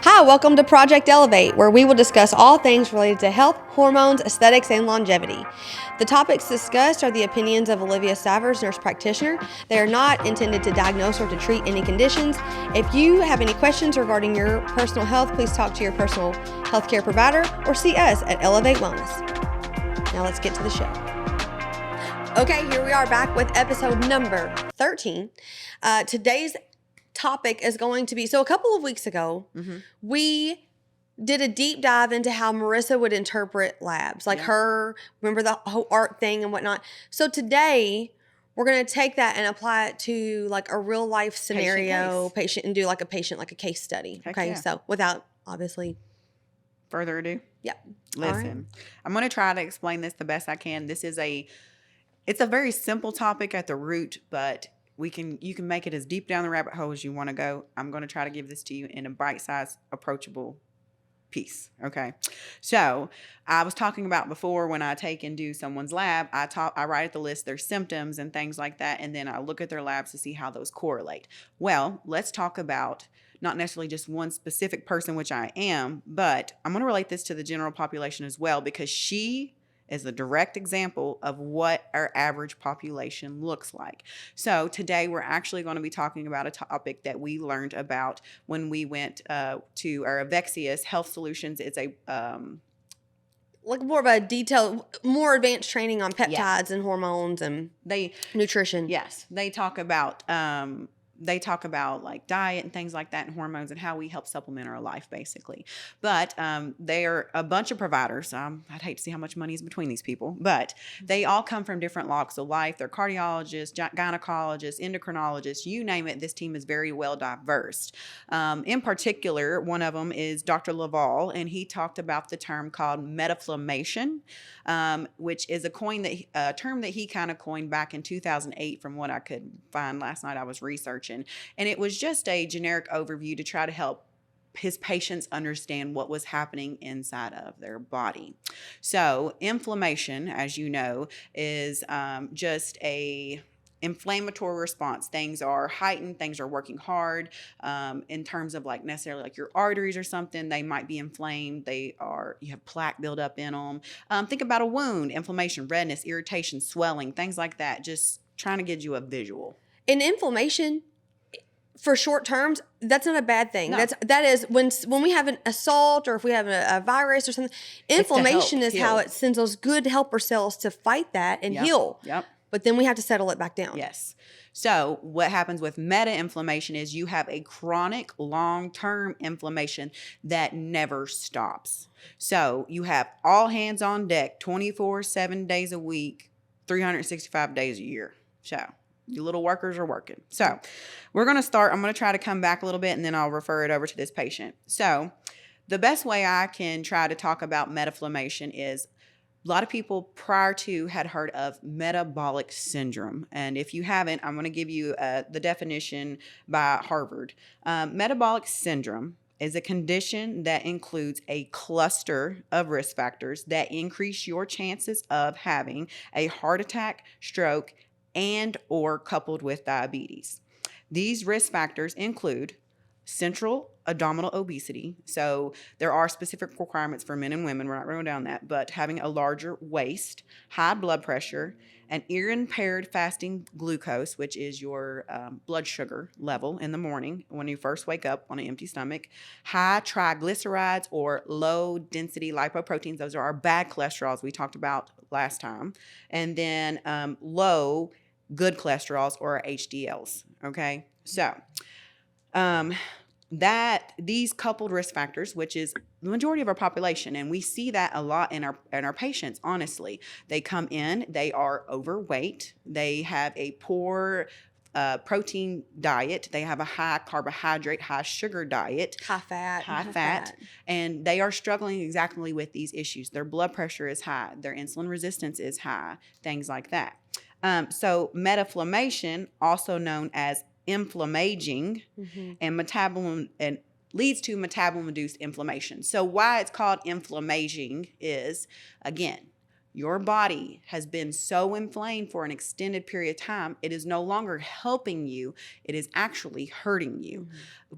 Hi, welcome to Project Elivate, where we will discuss all things related to health, hormones, aesthetics, and longevity. The topics discussed are the opinions of Olivia Stivers, nurse practitioner. They are not intended to diagnose or to treat any conditions. If you have any questions regarding your personal health, please talk to your personal healthcare provider or see us at Elivate Wellness. Now let's get to the show. Okay, here we are back with episode number 13. Today's topic is going to be, so a couple of weeks ago, we did a deep dive into how Marissa would interpret labs, like remember the whole art thing and whatnot. So today we're going to take that and apply it to like a real life scenario, patient and do like a case study. So without obviously further ado. Yep. Listen, I'm going to try to explain this the best I can. It's a very simple topic at the root, but you can make it as deep down the rabbit hole as you want to go. I'm going to try to give this to you in a bite-sized, approachable piece. Okay. So I was talking about before when I take and do someone's lab, I write at the list their symptoms and things like that. And then I look at their labs to see how those correlate. Well, let's talk about not necessarily just one specific person, which I am, but I'm going to relate this to the general population as well, because she is a direct example of what our average population looks like. So today we're actually going to be talking about a topic that we learned about when we went to our Avexius Health Solutions. It's a like more of a detailed, more advanced training on peptides and hormones and nutrition. Yes, they talk about like diet and things like that and hormones and how we help supplement our life basically. But they are a bunch of providers. I'd hate to see how much money is between these people, but they all come from different walks of life. They're cardiologists, gynecologists, endocrinologists, you name it. This team is very well diverse. In particular, one of them is Dr. Laval, and he talked about the term called metaflammation, which is a term that he kind of coined back in 2008 from what I could find last night. I was researching. And it was just a generic overview to try to help his patients understand what was happening inside of their body. So inflammation, as you know, is just a inflammatory response. Things are heightened, things are working hard in terms of like necessarily like your arteries or something. They might be inflamed. You have plaque buildup in them. Think about a wound, inflammation, redness, irritation, swelling, things like that. Just trying to give you a visual. And inflammation, for short terms, that's not a bad thing. No. That is when we have an assault or if we have a virus or something, inflammation is how it sends those good helper cells to fight that and heal. Yep. But then we have to settle it back down. Yes. So what happens with meta-inflammation is you have a chronic long-term inflammation that never stops. So you have all hands on deck 7 days a week, 365 days a year. So you little workers are working. So we're going to start. I'm going to try to come back a little bit and then I'll refer it over to this patient. So the best way I can try to talk about metaflammation is a lot of people prior to had heard of metabolic syndrome. And if you haven't, I'm going to give you the definition by Harvard. Metabolic syndrome is a condition that includes a cluster of risk factors that increase your chances of having a heart attack, stroke, and or coupled with diabetes. These risk factors include central abdominal obesity. So there are specific requirements for men and women. We're not going to go down that, but having a larger waist, high blood pressure, an impaired fasting glucose, which is your blood sugar level in the morning when you first wake up on an empty stomach, high triglycerides or low density lipoproteins. Those are our bad cholesterols we talked about last time. And then low good cholesterols or HDLs. Okay. So, these coupled risk factors, which is the majority of our population, and we see that a lot in our patients, honestly. They come in, they are overweight, they have a poor protein diet, they have a high carbohydrate, high sugar diet, high fat, and they are struggling exactly with these issues. Their blood pressure is high, their insulin resistance is high, things like that. So metaflammation, also known as inflammaging, and metabolism, and leads to metabolism-induced inflammation. So why it's called inflammaging is, again, Your body has been so inflamed for an extended period of time, it is no longer helping you. It is actually hurting you.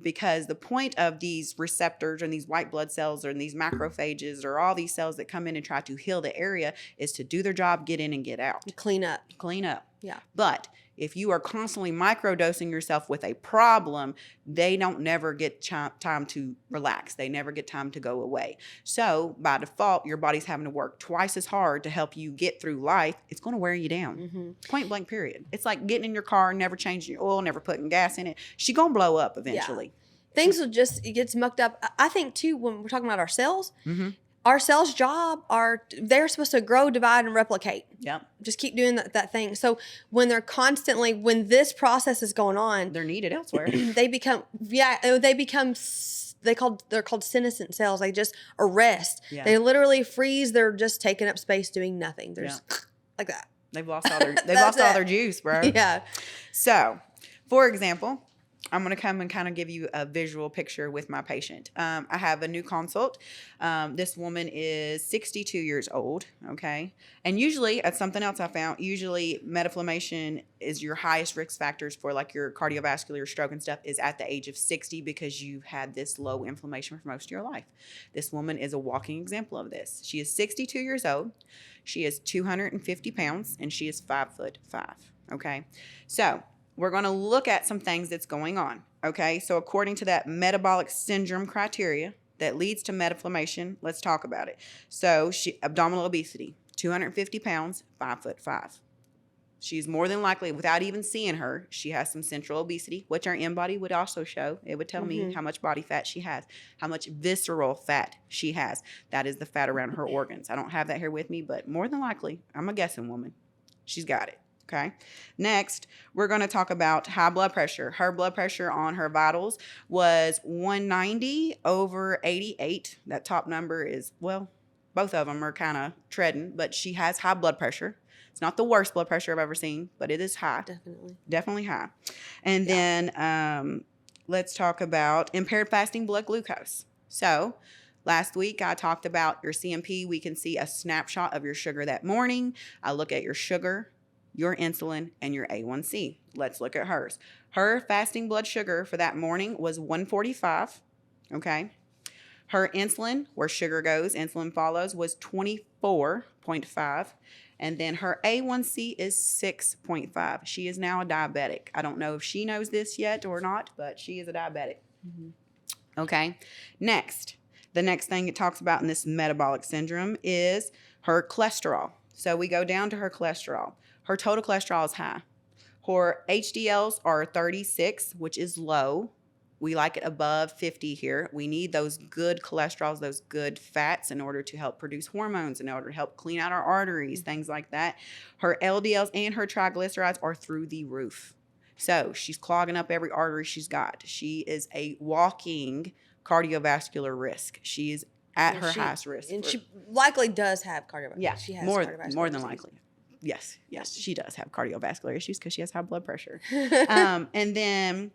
Because the point of these receptors and these white blood cells and these macrophages or all these cells that come in and try to heal the area is to do their job, get in and get out. Clean up. Clean up. Yeah. But if you are constantly microdosing yourself with a problem, they don't never get time to relax. They never get time to go away. So by default, your body's having to work twice as hard to help you get through life. It's going to wear you down. Point blank period. It's like getting in your car, never changing your oil, never putting gas in it. She's going to blow up eventually. Yeah. Things will just, it gets mucked up. I think too, when we're talking about our cells, our cells' job they're supposed to grow, divide, and replicate. Yep. Just keep doing that thing. So when when this process is going on, they're needed elsewhere. they're called senescent cells. They just arrest. Yeah. They literally freeze. They're just taking up space, doing nothing. They're just like that. They've lost all their juice, bro. Yeah. So, for example, I'm going to come and kind of give you a visual picture with my patient. I have a new consult. This woman is 62 years old, okay? And usually, that's something else I found, usually metaflammation is your highest risk factors for like your cardiovascular stroke and stuff is at the age of 60 because you've had this low inflammation for most of your life. This woman is a walking example of this. She is 62 years old. She is 250 pounds, and she is 5'5", okay? So we're going to look at some things that's going on, okay? So according to that metabolic syndrome criteria that leads to metaflammation, let's talk about it. So abdominal obesity, 250 pounds, 5'5". She's more than likely, without even seeing her, she has some central obesity, which our in-body would also show. It would tell me how much body fat she has, how much visceral fat she has. That is the fat around her organs. I don't have that here with me, but more than likely, I'm a guessing woman. She's got it. Okay. Next, we're going to talk about high blood pressure. Her blood pressure on her vitals was 190/88. That top number is, well, both of them are kind of treading, but she has high blood pressure. It's not the worst blood pressure I've ever seen, but it is high. Definitely high. And then let's talk about impaired fasting blood glucose. So last week, I talked about your CMP. We can see a snapshot of your sugar that morning. I look at your sugar, your insulin, and your A1C. Let's look at hers. Her fasting blood sugar for that morning was 145, okay? Her insulin, where sugar goes, insulin follows, was 24.5. And then her A1C is 6.5. She is now a diabetic. I don't know if she knows this yet or not, but she is a diabetic. Okay. Next, the next thing it talks about in this metabolic syndrome is her cholesterol. So we go down to her cholesterol. Her total cholesterol is high. Her HDLs are 36, which is low. We like it above 50 here. We need those good cholesterols, those good fats in order to help produce hormones, in order to help clean out our arteries, things like that. Her LDLs and her triglycerides are through the roof. So she's clogging up every artery she's got. She is a walking cardiovascular risk. She is at her highest risk. And she likely does have cardiovascular. Yeah, she has more than disease. likely. Yes, she does have cardiovascular issues because she has high blood pressure. And then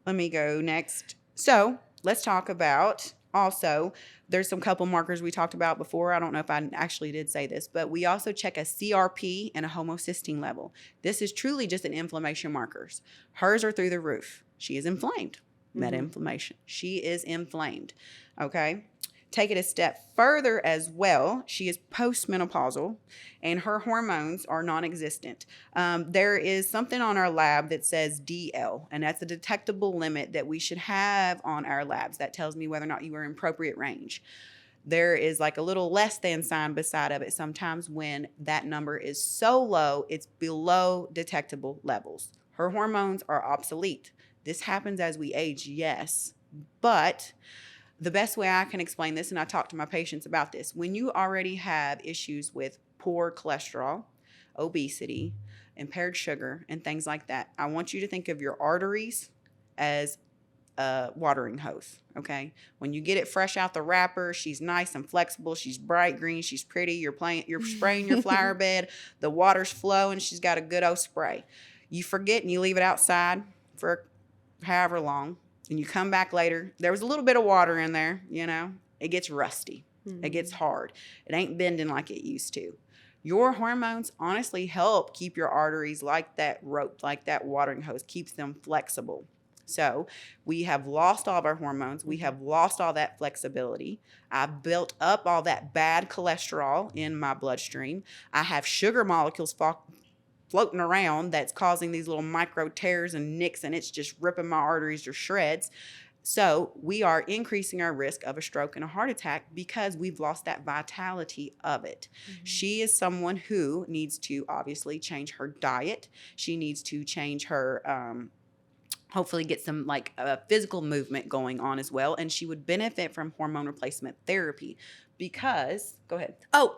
let me go next. So let's talk about also, there's some couple markers we talked about before. I don't know if I actually did say this, but we also check a CRP and a homocysteine level. This is truly just an inflammation markers. Hers are through the roof. She is inflamed. Meta-inflammation. She is inflamed. Okay. Take it a step further as well. She is postmenopausal and her hormones are non-existent. There is something on our lab that says DL, and that's a detectable limit that we should have on our labs. That tells me whether or not you are in appropriate range. There is like a little less than sign beside of it sometimes when that number is so low, it's below detectable levels. Her hormones are obsolete. This happens as we age, yes, but the best way I can explain this, and I talk to my patients about this, when you already have issues with poor cholesterol, obesity, impaired sugar, and things like that, I want you to think of your arteries as a watering hose, okay? When you get it fresh out the wrapper, she's nice and flexible, she's bright green, she's pretty, you're spraying your flower bed, the water's flowing, she's got a good old spray. You forget and you leave it outside for however long, and you come back later, there was a little bit of water in there, it gets rusty. It gets hard. It ain't bending like it used to. Your hormones honestly help keep your arteries like that rope, like that watering hose, keeps them flexible. So we have lost all of our hormones. We have lost all that flexibility. I've built up all that bad cholesterol in my bloodstream. I have sugar molecules floating around that's causing these little micro tears and nicks, and it's just ripping my arteries to shreds. So we are increasing our risk of a stroke and a heart attack because we've lost that vitality of it. She is someone who needs to obviously change her diet. She needs to change her hopefully get some like physical movement going on as well. And she would benefit from hormone replacement therapy because, go ahead. Oh,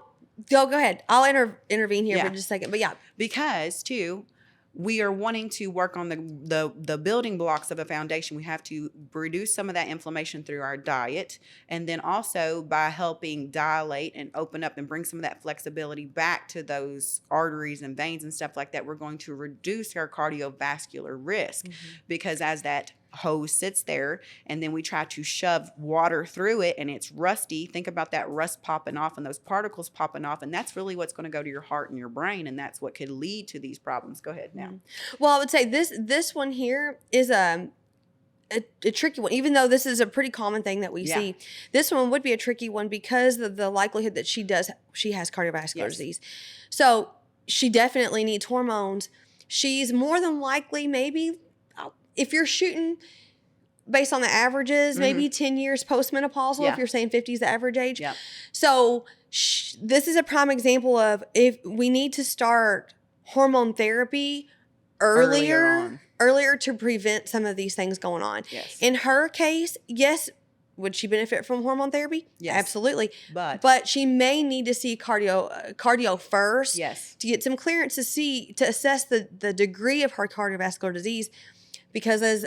go ahead. I'll intervene here for just a second. But yeah. Because too, we are wanting to work on the building blocks of a foundation. We have to reduce some of that inflammation through our diet. And then also by helping dilate and open up and bring some of that flexibility back to those arteries and veins and stuff like that, we're going to reduce our cardiovascular risk. Because as that hose sits there and then we try to shove water through it and it's rusty, think about that rust popping off and those particles popping off, and that's really what's going to go to your heart and your brain, and that's what could lead to these problems. Go ahead now. Well, I would say this one here is a tricky one, even though this is a pretty common thing that we see. This one would be a tricky one because of the likelihood that she has cardiovascular disease. So she definitely needs hormones. She's more than likely, maybe if you're shooting based on the averages, maybe 10 years postmenopausal, if you're saying 50 is the average age. So this is a prime example of if we need to start hormone therapy earlier to prevent some of these things going on. In her case, yes, would she benefit from hormone therapy? Yes. Absolutely. But she may need to see cardio first to get some clearance to assess the degree of her cardiovascular disease. Because as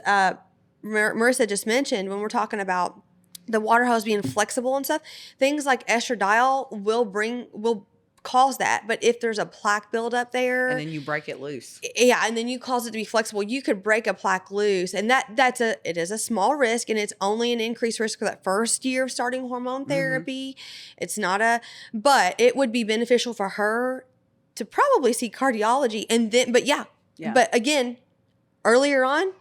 Marissa just mentioned, when we're talking about the water hose being flexible and stuff, things like estradiol will cause that. But if there's a plaque buildup there, and then you break it loose, and then you cause it to be flexible, you could break a plaque loose, and it is a small risk, and it's only an increased risk for that first year of starting hormone therapy. It's not but it would be beneficial for her to probably see cardiology, and then, but again, earlier on,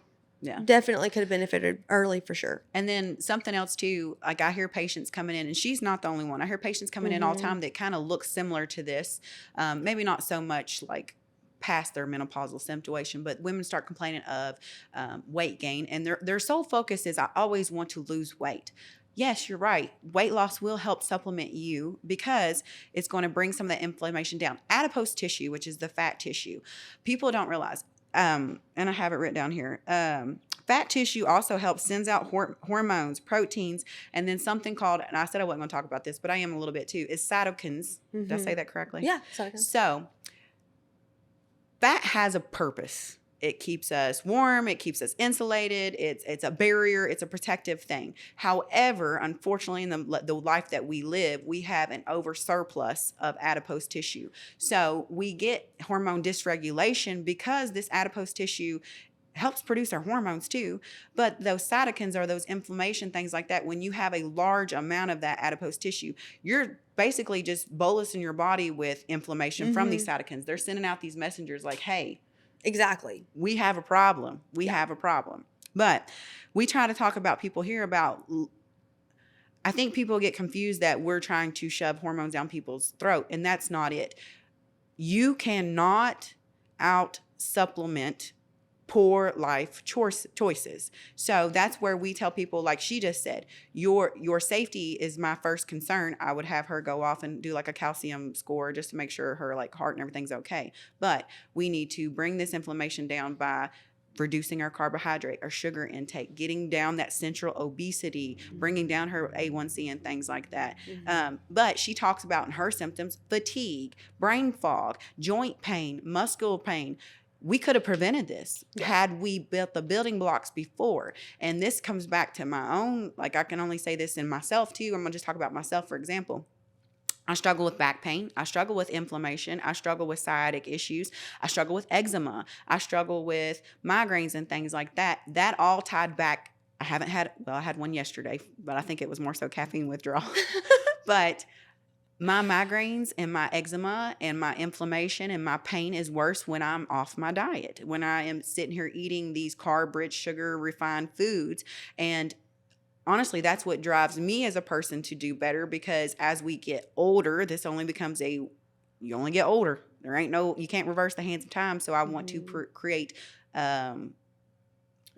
definitely could have benefited early for sure. And then something else too, like I hear patients coming in, and she's not the only one. I hear patients coming in all the time that kind of look similar to this. Maybe not so much like past their menopausal situation, but women start complaining of weight gain, and their sole focus is, I always want to lose weight. Yes, you're right. Weight loss will help supplement you because it's going to bring some of that inflammation down. Adipose tissue, which is the fat tissue, people don't realize. And I have it written down here. Fat tissue also sends out hormones, proteins, and then something called, and I said I wasn't going to talk about this, but I am a little bit too, is cytokines. Did I say that correctly? Yeah, cytokines. So fat has a purpose. It keeps us warm. It keeps us insulated. It's a barrier. It's a protective thing. However, unfortunately, in the life that we live, we have an over surplus of adipose tissue. So we get hormone dysregulation because this adipose tissue helps produce our hormones too. But those cytokines are those inflammation things like that. When you have a large amount of that adipose tissue, you're basically just bolusing your body with inflammation from these cytokines. They're sending out these messengers like, hey, exactly, we have a problem. We have a problem. But we try to talk about people here about, I think people get confused that we're trying to shove hormones down people's throat, and that's not it. You cannot out supplement poor life choices. So that's where we tell people, like she just said, your safety is my first concern. I would have her go off and do like a calcium score just to make sure her like heart and everything's okay. But we need to bring this inflammation down by reducing our carbohydrate, our sugar intake, getting down that central obesity, bringing down her A1C and things like that. But she talks about in her symptoms, fatigue, brain fog, joint pain, muscular pain. We could have prevented this had we built the building blocks before. And this comes back to my own, like I can only say this in myself too. I'm going to just talk about myself, for example. I struggle with back pain. I struggle with inflammation. I struggle with sciatic issues. I struggle with eczema. I struggle with migraines and things like that. That all tied back. I had one yesterday, but I think it was more so caffeine withdrawal. But My migraines and my eczema and my inflammation and my pain is worse when I'm off my diet, when I am sitting here eating these carb-rich, sugar-refined foods. And honestly, that's what drives me as a person to do better, because as we get older, this only becomes you only get older. You can't reverse the hands of time. So I want to create A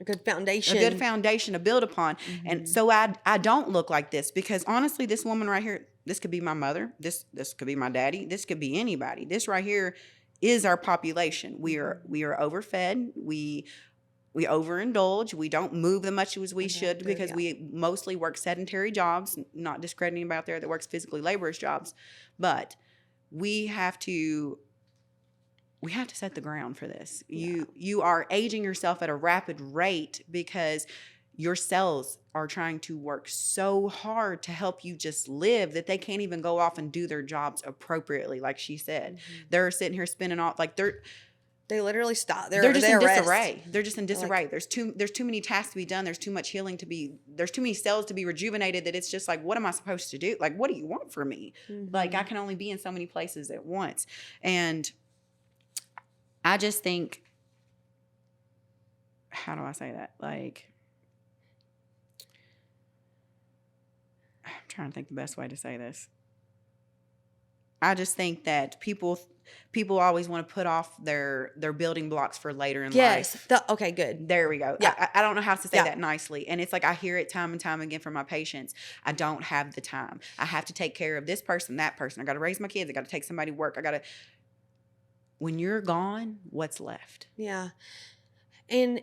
good foundation. a good foundation to build upon. And so I don't look like this, because honestly, this woman right here, this could be my mother. This could be my daddy. This could be anybody. This right here is our population. We are overfed. We overindulge. We don't move as much as we should, because we mostly work sedentary jobs, not discrediting anybody out there that works physically laborious jobs. But we have to set the ground for this. You are aging yourself at a rapid rate because your cells are trying to work so hard to help you just live that they can't even go off and do their jobs appropriately. Like she said, they're sitting here spinning off, like they literally stop. They're just in rest. disarray. They're just in disarray. There's too many tasks to be done. There's too much healing there's too many cells to be rejuvenated, that it's just like, what am I supposed to do? Like, what do you want from me? Like, I can only be in so many places at once. And I just think, how do I say that? Like, I'm trying to think the best way to say this. I just think that people always want to put off their building blocks for later in life. Okay, good. There we go. Yeah. I don't know how to say that nicely. And it's like, I hear it time and time again from my patients. I don't have the time. I have to take care of this person, that person. I got to raise my kids. I got to take somebody to work. When you're gone, what's left? Yeah. And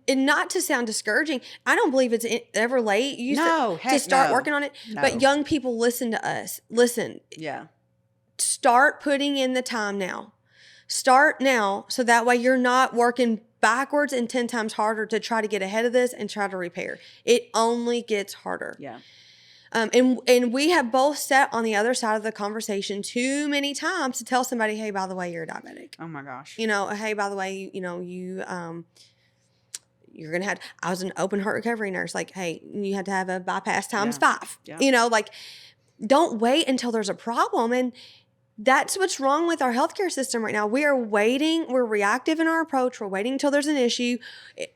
not to sound discouraging, I don't believe it's ever late. To start working on it. No. But young people, listen to us. Listen. Yeah. Start putting in the time now. Start now, so that way you're not working backwards and 10 times harder to try to get ahead of this and try to repair. It only gets harder. Yeah. And we have both sat on the other side of the conversation too many times to tell somebody, hey, by the way, you're a diabetic. Oh my gosh. Hey, by the way, you're going to have, I was an open heart recovery nurse. Like, hey, you had to have a bypass times 5. Yeah. Don't wait until there's a problem. And that's what's wrong with our healthcare system right now. We are waiting. We're reactive in our approach. We're waiting until there's an issue.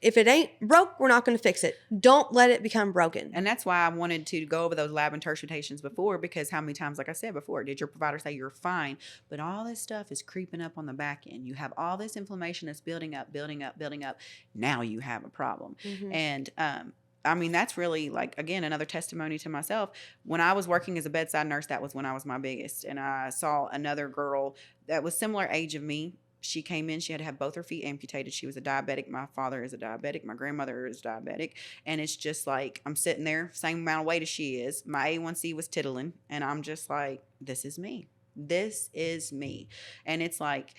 If it ain't broke, we're not going to fix it. Don't let it become broken. And that's why I wanted to go over those lab interpretations before, because how many times, like I said before, did your provider say you're fine? But all this stuff is creeping up on the back end. You have all this inflammation that's building up. Now you have a problem. And, that's really, like, again, another testimony to myself. When I was working as a bedside nurse, that was when I was my biggest. And I saw another girl that was similar age of me. She came in, she had to have both her feet amputated. She was a diabetic. My father is a diabetic. My grandmother is diabetic. And it's just like, I'm sitting there, same amount of weight as she is. My A1C was tittling. And I'm just like, this is me. This is me. And it's like,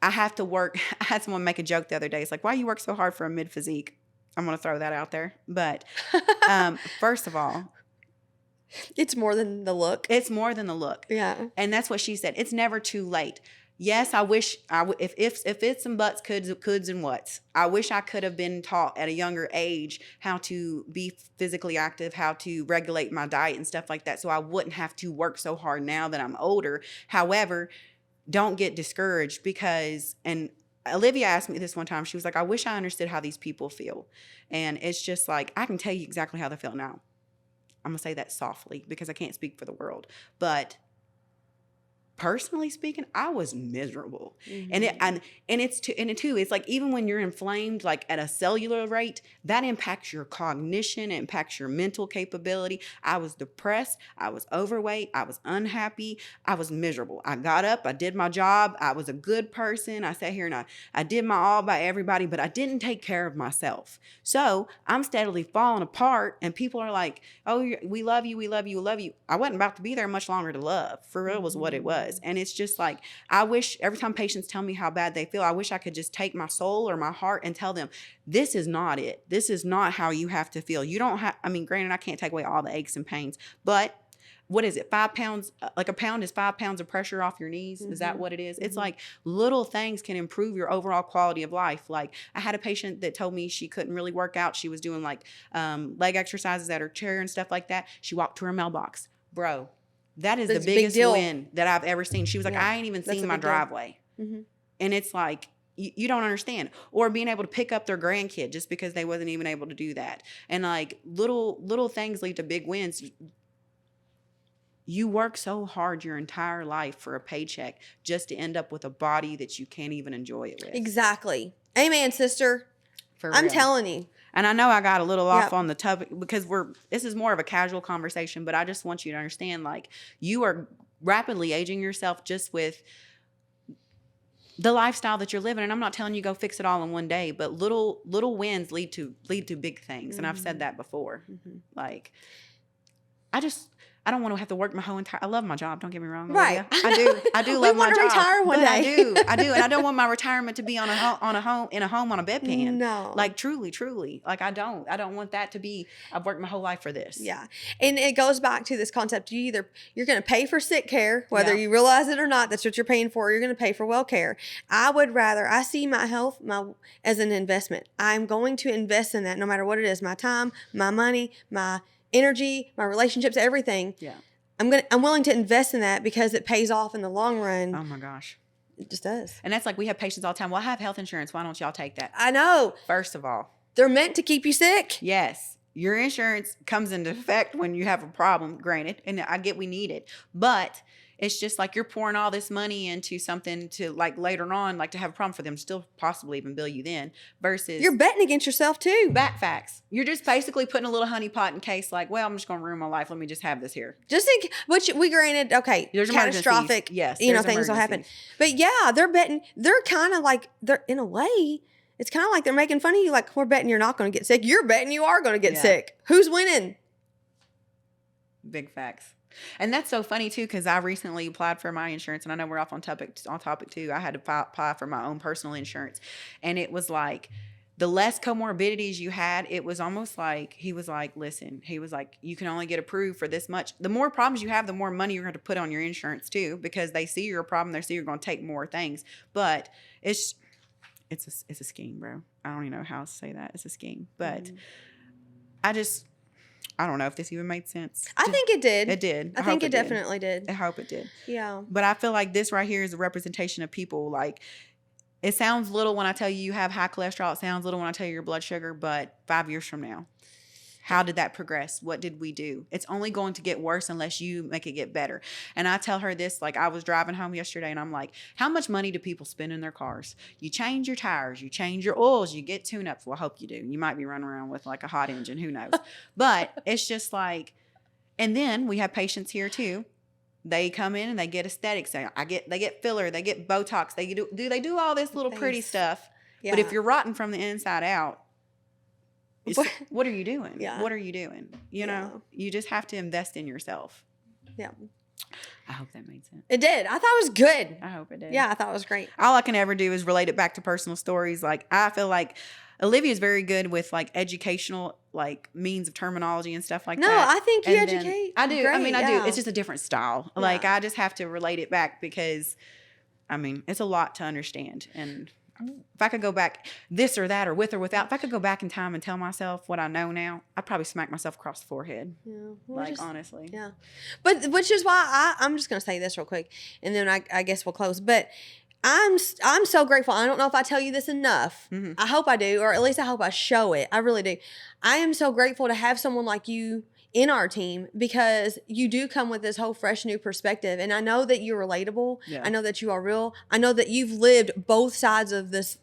I have to work. I had someone make a joke the other day. It's like, why you work so hard for a mid physique? I'm going to throw that out there. But first of all, it's more than the look. It's more than the look. Yeah. And that's what she said. It's never too late. Yes, I wish if it's some buts, coulds and whats. I wish I could have been taught at a younger age how to be physically active, how to regulate my diet and stuff like that, so I wouldn't have to work so hard now that I'm older. However, don't get discouraged, because, and Olivia asked me this one time. She was like, I wish I understood how these people feel. And it's just like, I can tell you exactly how they feel now. I'm going to say that softly because I can't speak for the world. But personally speaking, I was miserable. And it's like, even when you're inflamed, like at a cellular rate, that impacts your cognition, it impacts your mental capability. I was depressed. I was overweight. I was unhappy. I was miserable. I got up. I did my job. I was a good person. I sat here and I did my all by everybody, but I didn't take care of myself. So I'm steadily falling apart, and people are like, oh, we love you. We love you. We love you. I wasn't about to be there much longer to love. For real was what it was. And it's just like, I wish every time patients tell me how bad they feel, I wish I could just take my soul or my heart and tell them, this is not it. This is not how you have to feel. You don't have, granted, I can't take away all the aches and pains, but what is it? 5 pounds, like a pound is 5 pounds of pressure off your knees. Is that what it is? It's like little things can improve your overall quality of life. Like, I had a patient that told me she couldn't really work out. She was doing like leg exercises at her chair and stuff like that. She walked to her mailbox. Bro, That is That's the a big biggest deal. win that I've ever seen. She was like, Yeah, I ain't even that's seen a my big deal. driveway. Mm-hmm. And it's like, you don't understand. Or being able to pick up their grandkid just because they wasn't even able to do that. And like little things lead to big wins. You work so hard your entire life for a paycheck just to end up with a body that you can't even enjoy it with. Exactly. Amen, sister. For I'm real. telling you. And I know I got a little off Yep. on the topic because this is more of a casual conversation, but I just want you to understand, like, you are rapidly aging yourself just with the lifestyle that you're living. And I'm not telling you go fix it all in one day, but little wins lead to big things. And I've said that before. Like, I don't want to have to work my whole entire. I love my job. Don't get me wrong, Olivia. Right. I do love my job. We want to retire one but day. I do, and I don't want my retirement to be on a home on a bedpan. No. Like truly, like I don't want that to be. I've worked my whole life for this. Yeah. And it goes back to this concept. You're going to pay for sick care, whether Yeah. you realize it or not. That's what you're paying for. You're going to pay for well care. I see my health as an investment. I'm going to invest in that no matter what it is. My time, my money, my energy, my relationships, everything. Yeah. I'm willing to invest in that because it pays off in the long run. Oh my gosh. It just does. And that's like we have patients all the time. Well, I have health insurance. Why don't y'all take that? I know. First of all, They're meant to keep you sick. yes, your insurance comes into effect when you have a problem, granted, and I get we need it. But it's just like you're pouring all this money into something to like later on, like to have a problem for them, still possibly even bill you then, versus You're betting against yourself too. back facts. You're just basically putting a little honey pot in case like, well, I'm just going to ruin my life. Let me just have this here. Just think, which we granted, okay, There's catastrophic, emergencies. Yes, things there's will happen. emergencies. But yeah, they're kind of like, they're in a way, it's kind of like they're making fun of you. Like, we're betting you're not going to get sick. You're betting you are going to get Yeah. sick. Who's winning? Big facts. And that's so funny too, because I recently applied for my insurance, and I know we're off on topic too. I had to apply for my own personal insurance, and it was like the less comorbidities you had, it was almost like he was like, listen, he was like, you can only get approved for this much. The more problems you have, the more money you're going to put on your insurance too, because they see you're a problem, they see you're going to take more things. But it's a scheme, bro. I don't even know how to say that. It's a scheme, but I don't know if this even made sense. I think it did. It did. I think it definitely did. I hope it did. Yeah. But I feel like this right here is a representation of people. Like, it sounds little when I tell you have high cholesterol. It sounds little when I tell you your blood sugar. But 5 years from now, how did that progress? What did we do? It's only going to get worse unless you make it get better. And I tell her this, like I was driving home yesterday and I'm like, how much money do people spend in their cars? You change your tires, you change your oils, you get tune-ups. Well, I hope you do. You might be running around with like a hot engine, who knows? But it's just like, and then we have patients here too. They come in and they get aesthetics. They get filler, they get Botox, they do all this little pretty stuff. Yeah. But if you're rotten from the inside out, what are you doing? Yeah. What are you doing? You know, you just have to invest in yourself. Yeah. I hope that made sense. It did. I thought it was good. I hope it did. Yeah, I thought it was great. All I can ever do is relate it back to personal stories. Like, I feel like Olivia is very good with like educational, like means of terminology and stuff like that. No, I think you And then- educate. I do. I mean, great, I yeah. do. It's just a different style. Yeah. Like, I just have to relate it back because, I mean, it's a lot to understand. And if I could go back this or that or with or without, if I could go back in time and tell myself what I know now, I'd probably smack myself across the forehead. Yeah. Well, Like, honestly. Yeah. But which is why I'm just going to say this real quick and then I guess we'll close. But I'm so grateful. I don't know if I tell you this enough. Mhm. I hope I do, or at least I hope I show it. I really do. I am so grateful to have someone like you in our team because you do come with this whole fresh new perspective. And I know that you're relatable. Yeah. I know that you are real. I know that you've lived both sides of this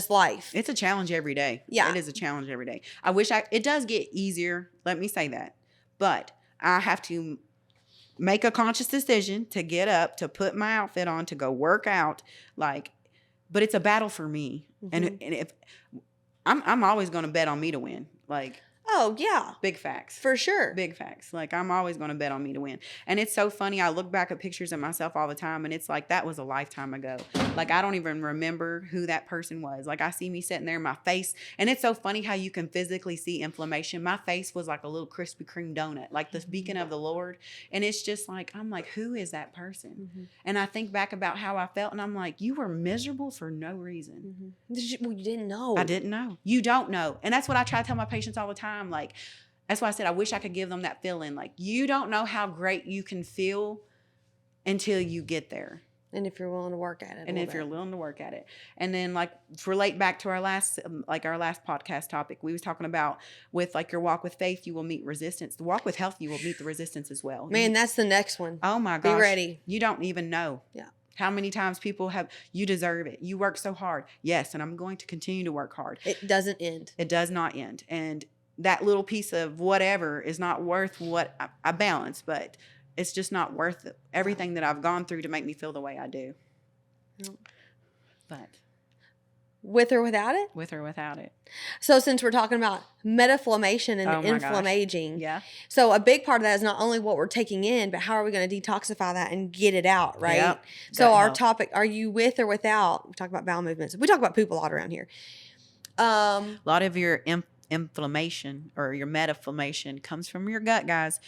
life. It's a challenge every day. Yeah. It is a challenge every day. It does get easier. Let me say that. But I have to make a conscious decision to get up, to put my outfit on, to go work out. Like, but it's a battle for me. And if I'm always going to bet on me to win. Like, Oh, yeah. big facts. For sure. Big facts. Like, I'm always going to bet on me to win. And it's so funny. I look back at pictures of myself all the time, and it's like, that was a lifetime ago. Like, I don't even remember who that person was. Like, I see me sitting there in my face. And it's so funny how you can physically see inflammation. My face was like a little Krispy Kreme donut, like the beacon of the Lord. And it's just like, I'm like, who is that person? And I think back about how I felt, and I'm like, you were miserable for no reason. Well, you didn't know. I didn't know. You don't know. And that's what I try to tell my patients all the time. Like, That's why I said I wish I could give them that feeling. Like, you don't know how great you can feel until you get there. And if you're willing to work at it. And if you're willing to work at it. And then, like, to relate back to our last podcast topic, we was talking about with, like, your walk with faith, you will meet resistance. The walk with health, you will meet the resistance as well. Man, that's the next one. Oh my gosh. Be ready. You don't even know. Yeah. How many times people have, you deserve it. You work so hard. Yes. And I'm going to continue to work hard. It doesn't end. It does not end. And that little piece of whatever is not worth what I balance, but it's just not worth everything that I've gone through to make me feel the way I do. But with or without it? With or without it. So since we're talking about metaflammation and Oh my inflammaging, yeah. So a big part of that is not only what we're taking in, but how are we going to detoxify that and get it out, right? Yep. So our health. topic, are you with or without? We talk about bowel movements. We talk about poop a lot around here. A lot of your inflammation or your metaflammation comes from your gut, guys.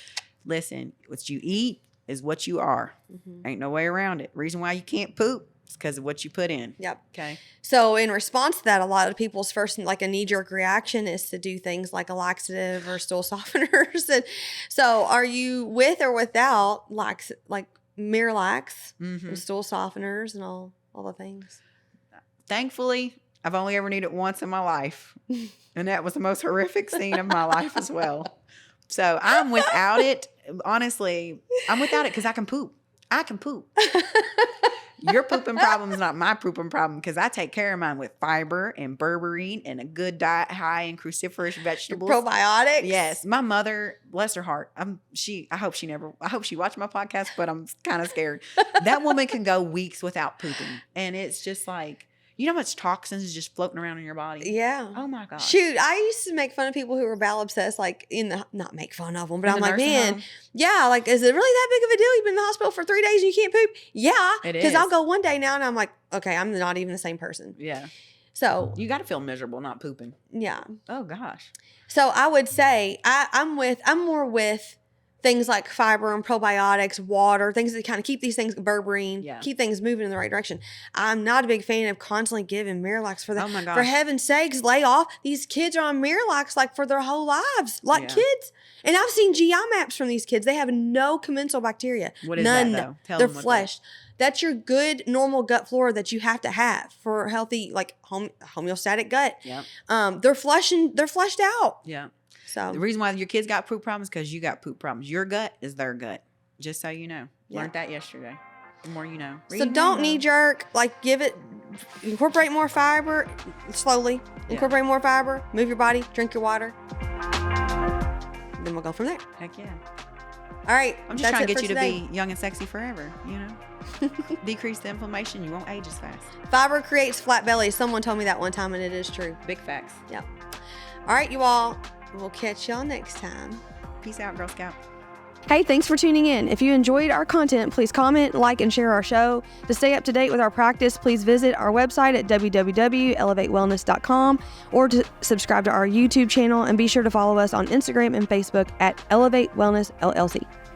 Listen, what you eat is what you are. Mm-hmm. Ain't no way around it. Reason why you can't poop is because of what you put in. Yep. Okay. So in response to that, a lot of people's first, like a knee-jerk reaction is to do things like a laxative or stool softeners. And so are you with or without like Miralax and stool softeners and all the things? Thankfully, I've only ever needed it once in my life. And that was the most horrific scene of my life as well. So I'm without it. Honestly, I'm without it because I can poop. I can poop. Your pooping problem is not my pooping problem because I take care of mine with fiber and berberine and a good diet high in cruciferous vegetables. Probiotics. Yes. My mother, bless her heart. I hope she watched my podcast, but I'm kind of scared. That woman can go weeks without pooping. And it's just like, you know how much toxins is just floating around in your body? Yeah. Oh my gosh. Shoot, I used to make fun of people who were bowel obsessed, like not make fun of them, but In I'm the like, nursing man, home? yeah, like, is it really that big of a deal? You've been in the hospital for 3 days and you can't poop? Yeah. It Because is. I'll go one day now and I'm like, okay, I'm not even the same person. Yeah. So, You got to feel miserable not pooping. yeah. Oh gosh. So I would say I'm more with things like fiber and probiotics, water, things that kind of keep these things, berberine, Yeah. keep things moving in the right direction. I'm not a big fan of constantly giving Miralax for that. Oh my gosh. For heaven's sakes, lay off. These kids are on Miralax like for their whole lives, like Yeah. kids. And I've seen GI maps from these kids. They have no commensal bacteria. What is None. that, though? Tell They're them what flesh. That's your good normal gut flora that you have to have for healthy, like homeostatic gut. Yep. They're fleshed out. Yeah. So The reason why your kids got poop problems is because you got poop problems. Your gut is their gut. Just so you know. Yeah. Learned that yesterday. The more you know. So don't knee jerk, like incorporate more fiber slowly. Incorporate more fiber, move your body, drink your water. Then we'll go from there. Heck yeah. All right. I'm just trying to get you to be young and sexy forever, you know? Decrease the inflammation. You won't age as fast. Fiber creates flat bellies. Someone told me that one time and it is true. Big facts. Yep. All right, you all. We'll catch y'all next time. Peace out, Girl Scout. Hey, thanks for tuning in. If you enjoyed our content, please comment, like, and share our show. To stay up to date with our practice, please visit our website at www.elevatewellness.com or to subscribe to our YouTube channel, and be sure to follow us on Instagram and Facebook at Elivate Wellness LLC.